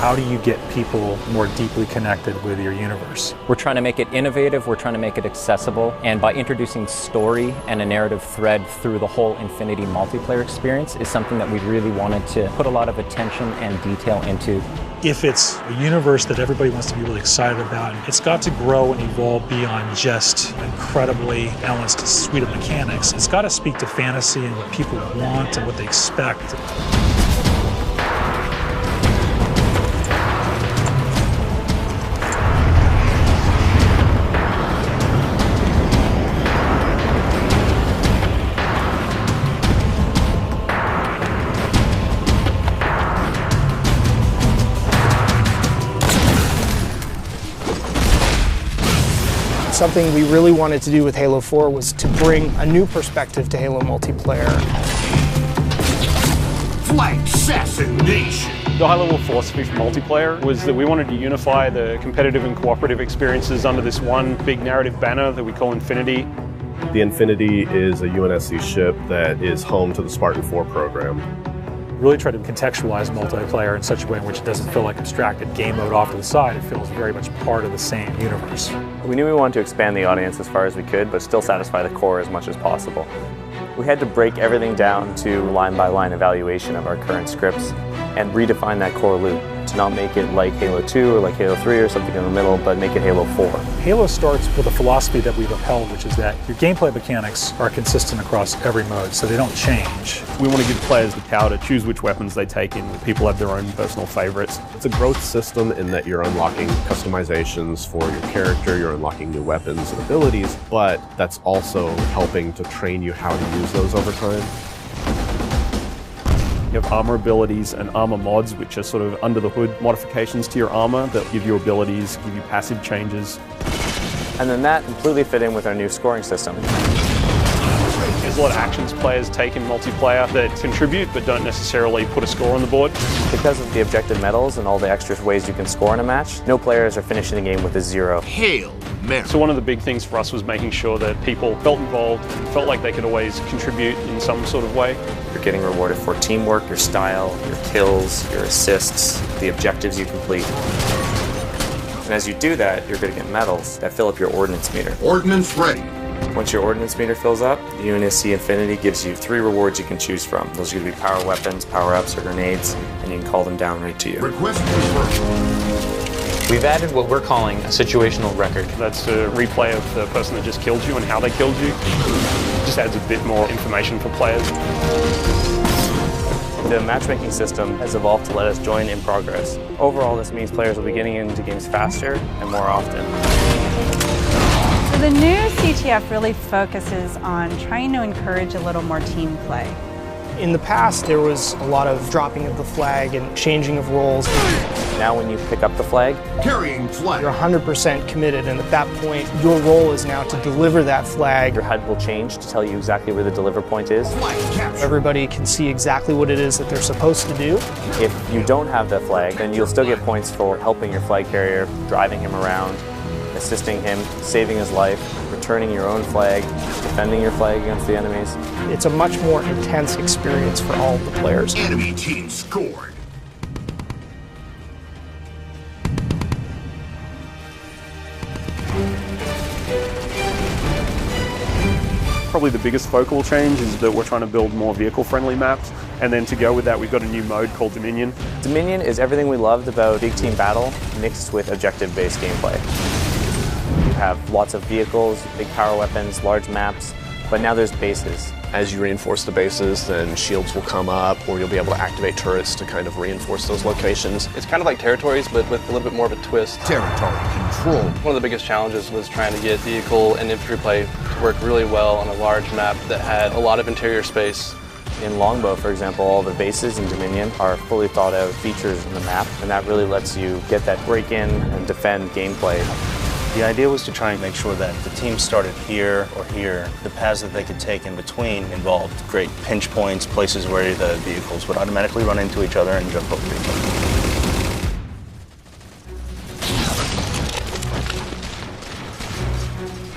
how do you get people more deeply connected with your universe? We're trying to make it innovative, we're trying to make it accessible, and by introducing story and a narrative thread through the whole Infinity multiplayer experience is something that we really wanted to put a lot of attention and detail into. If it's a universe that everybody wants to be really excited about, it's got to grow and evolve beyond just an incredibly balanced suite of mechanics. It's got to speak to fantasy and what people want and what they expect. Something we really wanted to do with Halo 4 was to bring a new perspective to Halo multiplayer. Flight assassination! The high-level philosophy for multiplayer was that we wanted to unify the competitive and cooperative experiences under this one big narrative banner that we call Infinity. The Infinity is a UNSC ship that is home to the Spartan 4 program. Really try to contextualize multiplayer in such a way in which it doesn't feel like abstracted game mode off to the side. It feels very much part of the same universe. We knew we wanted to expand the audience as far as we could, but still satisfy the core as much as possible. We had to break everything down to line-by-line evaluation of our current scripts and redefine that core loop to not make it like Halo 2 or like Halo 3 or something in the middle, but make it Halo 4. Halo starts with a philosophy that we've upheld, which is that your gameplay mechanics are consistent across every mode, so they don't change. We want to give players the power to choose which weapons they take in. People have their own personal favorites. It's a growth system in that you're unlocking customizations for your character, you're unlocking new weapons and abilities, but that's also helping to train you how to use those over time. You have armor abilities and armor mods, which are sort of under the hood modifications to your armor that give you abilities, give you passive changes. And then that completely fit in with our new scoring system. There's a lot of actions players take in multiplayer that contribute but don't necessarily put a score on the board. Because of the objective medals and all the extra ways you can score in a match, no players are finishing the game with a 0. Hail Mary. So one of the big things for us was making sure that people felt involved, felt like they could always contribute in some sort of way. You're getting rewarded for teamwork, your style, your kills, your assists, the objectives you complete. And as you do that, you're going to get medals that fill up your ordnance meter. Ordnance ready. Once your ordnance meter fills up, the UNSC Infinity gives you 3 rewards you can choose from. Those are going to be power weapons, power-ups, or grenades, and you can call them down right to you. Request confirmed. We've added what we're calling a situational record. That's a replay of the person that just killed you and how they killed you. It just adds a bit more information for players. The matchmaking system has evolved to let us join in progress. Overall, this means players will be getting into games faster and more often. So the new CTF really focuses on trying to encourage a little more team play. In the past, there was a lot of dropping of the flag and changing of roles. Now when you pick up the flag, Carrying flag. You're 100% committed, and at that point, your role is now to deliver that flag. your HUD will change to tell you exactly where the deliver point is. Flag capture. Everybody can see exactly what it is that they're supposed to do. If you don't have that flag, then you'll still get points for helping your flag carrier, driving him around, assisting him, saving his life, returning your own flag, defending your flag against the enemies. It's a much more intense experience for all of the players. Enemy team scored. Probably the biggest focal change is that we're trying to build more vehicle-friendly maps, and then to go with that we've got a new mode called Dominion. Dominion is everything we loved about big team battle mixed with objective-based gameplay. You have lots of vehicles, big power weapons, large maps, but now there's bases. As you reinforce the bases, then shields will come up, or you'll be able to activate turrets to kind of reinforce those locations. It's kind of like territories, but with a little bit more of a twist. Territory control. One of the biggest challenges was trying to get vehicle and infantry play to work really well on a large map that had a lot of interior space. In Longbow, for example, all the bases in Dominion are fully thought out features in the map, and that really lets you get that break-in and defend gameplay. The idea was to try and make sure that the team started here or here. The paths that they could take in between involved great pinch points, places where the vehicles would automatically run into each other and jump over each other.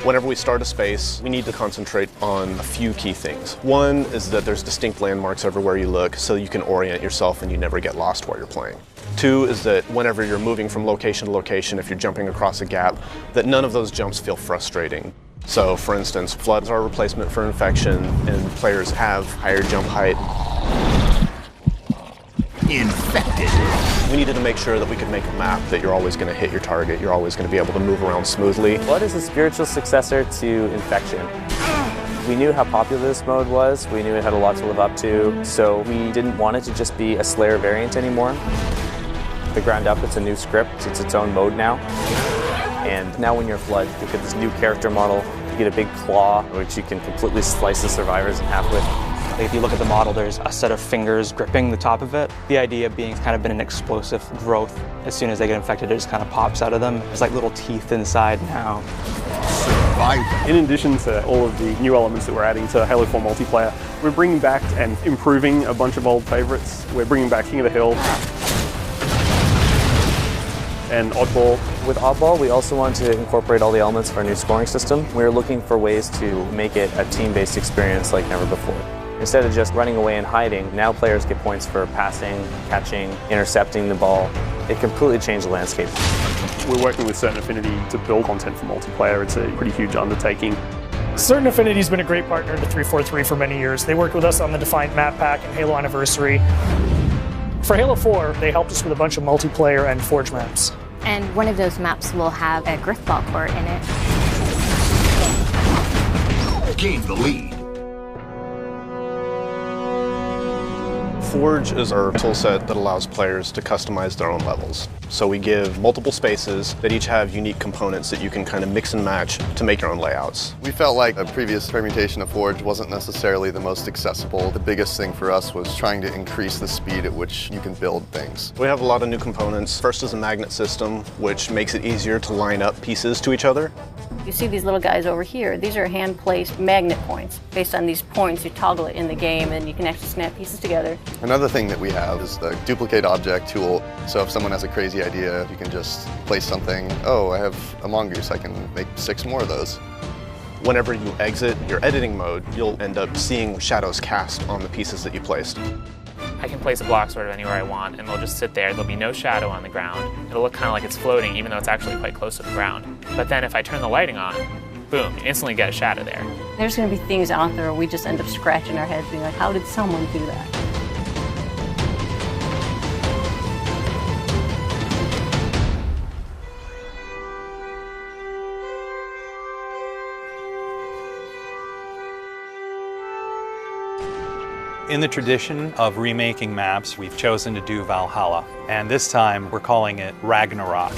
Whenever we start a space, we need to concentrate on a few key things. One is that there's distinct landmarks everywhere you look so you can orient yourself and you never get lost while you're playing. Two is that whenever you're moving from location to location, if you're jumping across a gap, that none of those jumps feel frustrating. So for instance, floods are a replacement for infection and players have higher jump height. Infected. We needed to make sure that we could make a map that you're always going to hit your target, you're always going to be able to move around smoothly. Flood is a spiritual successor to Infection. We knew how popular this mode was, we knew it had a lot to live up to, so we didn't want it to just be a Slayer variant anymore. The ground up, it's a new script, it's its own mode now. And now when you're Flood, you get this new character model, you get a big claw, which you can completely slice the survivors in half with. If you look at the model, there's a set of fingers gripping the top of it. The idea being it's kind of been an explosive growth. As soon as they get infected, it just kind of pops out of them. There's like little teeth inside now. In addition to all of the new elements that we're adding to Halo 4 multiplayer, we're bringing back and improving a bunch of old favorites. We're bringing back King of the Hill and Oddball. With Oddball, we also want to incorporate all the elements of our new scoring system. We're looking for ways to make it a team-based experience like never before. Instead of just running away and hiding, now players get points for passing, catching, intercepting the ball. It completely changed the landscape. We're working with Certain Affinity to build content for multiplayer. It's a pretty huge undertaking. Certain Affinity has been a great partner to 343 for many years. They worked with us on the Defiant Map Pack and Halo Anniversary. For Halo 4, they helped us with a bunch of multiplayer and Forge maps. And one of those maps will have a Griffball court in it. Gain the lead. Forge is our toolset that allows players to customize their own levels. So we give multiple spaces that each have unique components that you can kind of mix and match to make your own layouts. We felt like a previous permutation of Forge wasn't necessarily the most accessible. The biggest thing for us was trying to increase the speed at which you can build things. We have a lot of new components. First is a magnet system, which makes it easier to line up pieces to each other. You see these little guys over here. These are hand-placed magnet points. Based on these points, you toggle it in the game and you can actually snap pieces together. Another thing that we have is the duplicate object tool. So if someone has a crazy idea, you can just place something. Oh, I have a mongoose, I can make 6 more of those. Whenever you exit your editing mode, you'll end up seeing shadows cast on the pieces that you placed. I can place a block sort of anywhere I want and they'll just sit there. There'll be no shadow on the ground. It'll look kind of like it's floating even though it's actually quite close to the ground. But then if I turn the lighting on, boom, you instantly get a shadow there. There's going to be things out there where we just end up scratching our heads being like, how did someone do that? In the tradition of remaking maps, we've chosen to do Valhalla, and this time we're calling it Ragnarok.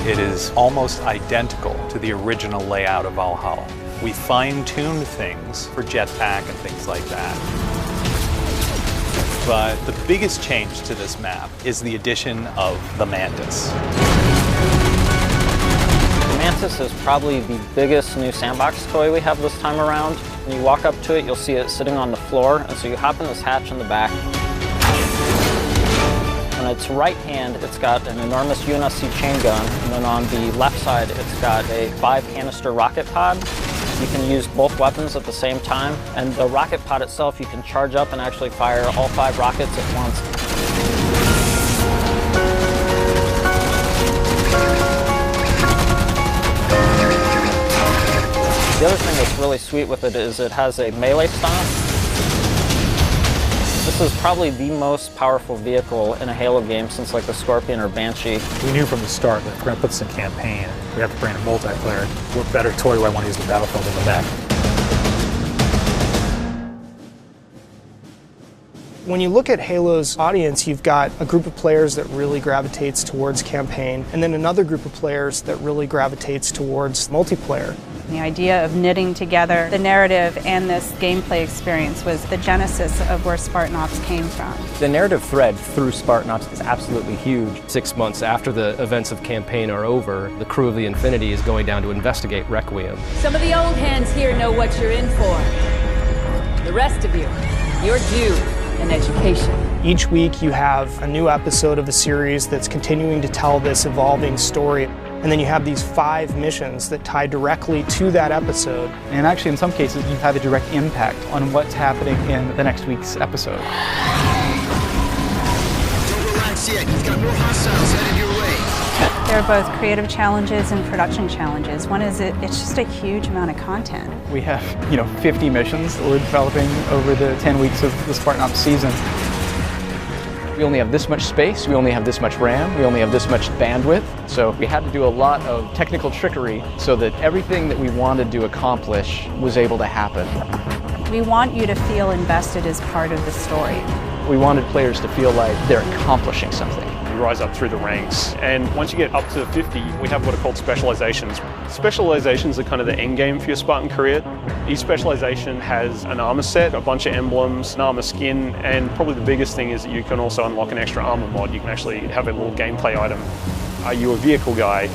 It is almost identical to the original layout of Valhalla. We fine-tuned things for jetpack and things like that. But the biggest change to this map is the addition of the Mantis. Mantis is probably the biggest new sandbox toy we have this time around. When you walk up to it, you'll see it sitting on the floor, and so you hop in this hatch in the back. On its right hand, it's got an enormous UNSC chain gun, and then on the left side, it's got a 5-canister rocket pod. You can use both weapons at the same time, and the rocket pod itself, you can charge up and actually fire all 5 rockets at once. The other thing that's really sweet with it is it has a melee stomp. This is probably the most powerful vehicle in a Halo game since like the Scorpion or Banshee. We knew from the start that if we're going to put this in campaign, we have to bring in multiplayer. What better toy do I want to use the Battlefield than the mech? When you look at Halo's audience, you've got a group of players that really gravitates towards campaign, and then another group of players that really gravitates towards multiplayer. The idea of knitting together the narrative and this gameplay experience was the genesis of where Spartan Ops came from. The narrative thread through Spartan Ops is absolutely huge. 6 months after the events of campaign are over, the crew of the Infinity is going down to investigate Requiem. Some of the old hands here know what you're in for. The rest of you, you're due an education. Each week you have a new episode of a series that's continuing to tell this evolving story. And then you have these 5 missions that tie directly to that episode. And actually, in some cases, you have a direct impact on what's happening in the next week's episode. Don't relax yet. You've got more hostiles headed your way. There are both creative challenges and production challenges. One is it's just a huge amount of content. We have, 50 missions that we're developing over the 10 weeks of the Spartan Ops season. We only have this much space, we only have this much RAM, we only have this much bandwidth. So we had to do a lot of technical trickery so that everything that we wanted to accomplish was able to happen. We want you to feel invested as part of the story. We wanted players to feel like they're accomplishing something. You rise up through the ranks, and once you get up to 50, we have what are called specializations. Specializations are kind of the end game for your Spartan career. Each specialization has an armor set, a bunch of emblems, an armor skin, and probably the biggest thing is that you can also unlock an extra armor mod. You can actually have a little gameplay item. Are you a vehicle guy?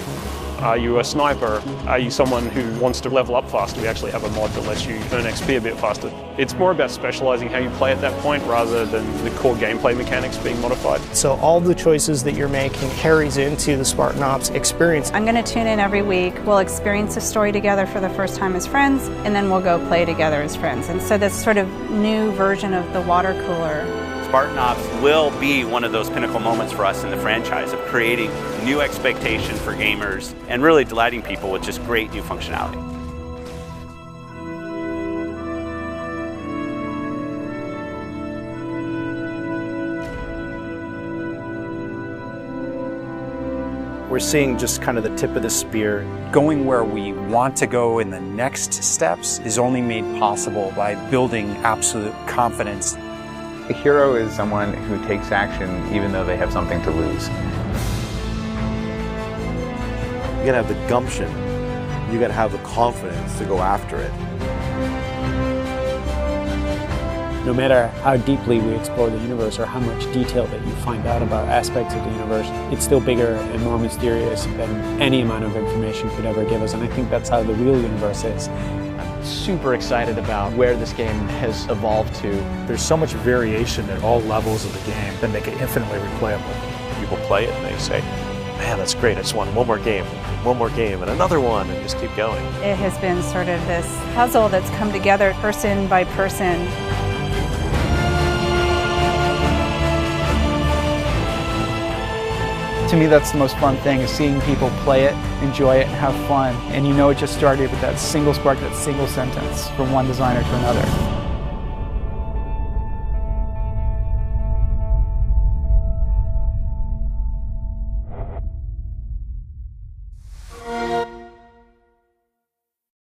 Are you a sniper? Are you someone who wants to level up faster? We actually have a mod that lets you earn XP a bit faster. It's more about specializing how you play at that point rather than the core gameplay mechanics being modified. So all the choices that you're making carries into the Spartan Ops experience. I'm going to tune in every week. We'll experience a story together for the first time as friends, and then we'll go play together as friends. And so this sort of new version of the water cooler. Spartan Ops will be one of those pinnacle moments for us in the franchise of creating new expectation for gamers and really delighting people with just great new functionality. We're seeing just kind of the tip of the spear. Going where we want to go in the next steps is only made possible by building absolute confidence. A hero is someone who takes action even though they have something to lose. You gotta have the gumption. You gotta have the confidence to go after it. No matter how deeply we explore the universe or how much detail that you find out about aspects of the universe, it's still bigger and more mysterious than any amount of information could ever give us. And I think that's how the real universe is. Super excited about where this game has evolved to. There's so much variation at all levels of the game that make it infinitely replayable. People play it and they say, man, that's great, I just want one more game, and another one, and just keep going. It has been sort of this puzzle that's come together person by person. To me, that's the most fun thing, is seeing people play it, enjoy it, and have fun. And you know it just started with that single spark, that single sentence from one designer to another.